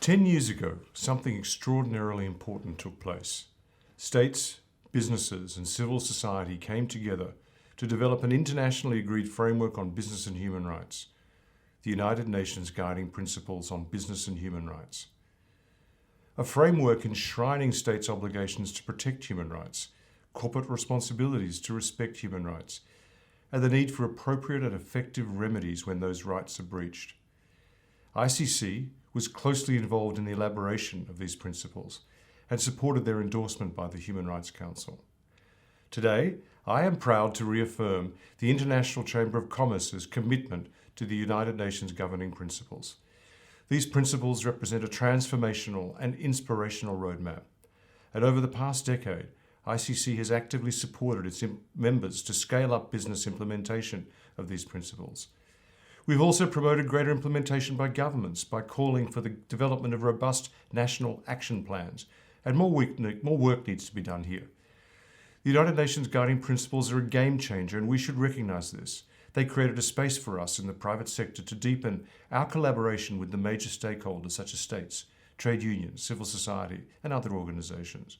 10 years ago, something extraordinarily important took place. States, businesses, and civil society came together to develop an internationally agreed framework on business and human rights, the United Nations Guiding Principles on Business and Human Rights. A framework enshrining states' obligations to protect human rights, corporate responsibilities to respect human rights, and the need for appropriate and effective remedies when those rights are breached. ICC was closely involved in the elaboration of these principles and supported their endorsement by the Human Rights Council. Today, I am proud to reaffirm the International Chamber of Commerce's commitment to the United Nations governing principles. These principles represent a transformational and inspirational roadmap, and over the past decade, ICC has actively supported its members to scale up business implementation of these principles. We've also promoted greater implementation by governments by calling for the development of robust national action plans, and more work needs to be done here. The United Nations Guiding Principles are a game changer, and we should recognise this. They created a space for us in the private sector to deepen our collaboration with the major stakeholders such as states, trade unions, civil society, and other organisations.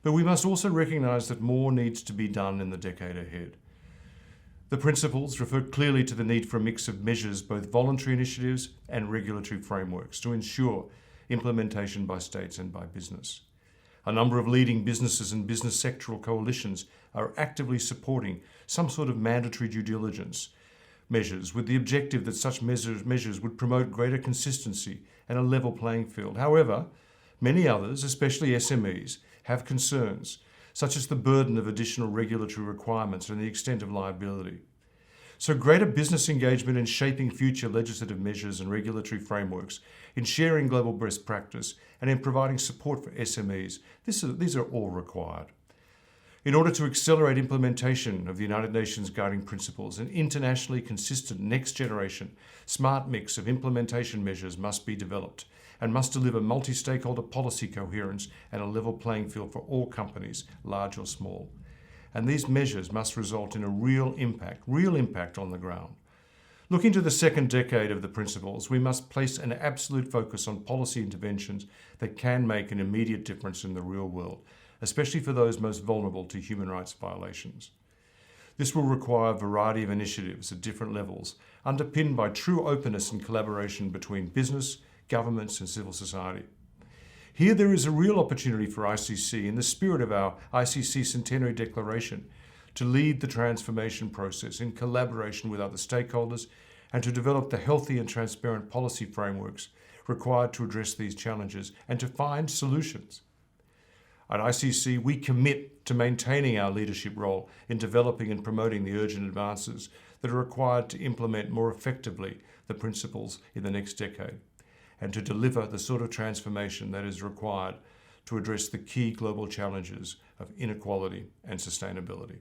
But we must also recognise that more needs to be done in the decade ahead. The principles refer clearly to the need for a mix of measures, both voluntary initiatives and regulatory frameworks, to ensure implementation by states and by business. A number of leading businesses and business sectoral coalitions are actively supporting some sort of mandatory due diligence measures with the objective that such measures would promote greater consistency and a level playing field. However, many others, especially SMEs, have concerns, such as the burden of additional regulatory requirements and the extent of liability. So greater business engagement in shaping future legislative measures and regulatory frameworks, in sharing global best practice, and in providing support for SMEs, these are all required. In order to accelerate implementation of the United Nations Guiding Principles, an internationally consistent next generation smart mix of implementation measures must be developed and must deliver multi-stakeholder policy coherence and a level playing field for all companies, large or small. And these measures must result in a real impact on the ground. Looking to the second decade of the principles, we must place an absolute focus on policy interventions that can make an immediate difference in the real world, especially for those most vulnerable to human rights violations. This will require a variety of initiatives at different levels, underpinned by true openness and collaboration between business, governments, and civil society. Here there is a real opportunity for ICC, in the spirit of our ICC Centenary Declaration, to lead the transformation process in collaboration with other stakeholders and to develop the healthy and transparent policy frameworks required to address these challenges and to find solutions. At ICC, we commit to maintaining our leadership role in developing and promoting the urgent advances that are required to implement more effectively the principles in the next decade, and to deliver the sort of transformation that is required to address the key global challenges of inequality and sustainability.